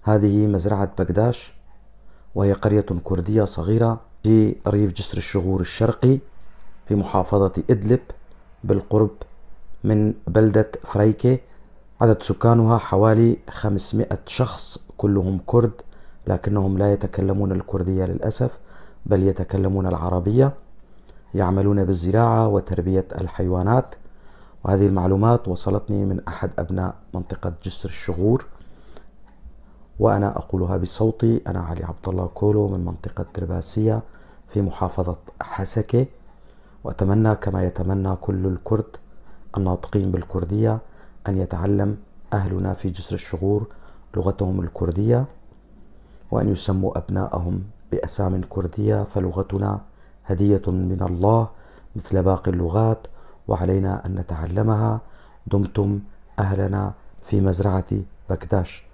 هذه مزرعة بقداش، وهي قرية كردية صغيرة في ريف جسر الشغور الشرقي في محافظة إدلب بالقرب من بلدة فريكة. عدد سكانها حوالي 500 شخص، كلهم كرد، لكنهم لا يتكلمون الكردية للأسف، بل يتكلمون العربية. يعملون بالزراعة وتربية الحيوانات. وهذه المعلومات وصلتني من أحد أبناء منطقة جسر الشغور، وأنا أقولها بصوتي. أنا علي عبد الله كولو من منطقة درباسية في محافظة حسكة، وأتمنى كما يتمنى كل الكرد الناطقين بالكردية أن يتعلم أهلنا في جسر الشغور لغتهم الكردية، وأن يسموا أبناءهم بأسام كردية، فلغتنا هدية من الله مثل باقي اللغات، وعلينا أن نتعلمها. دمتم أهلنا في مزرعة بقداش.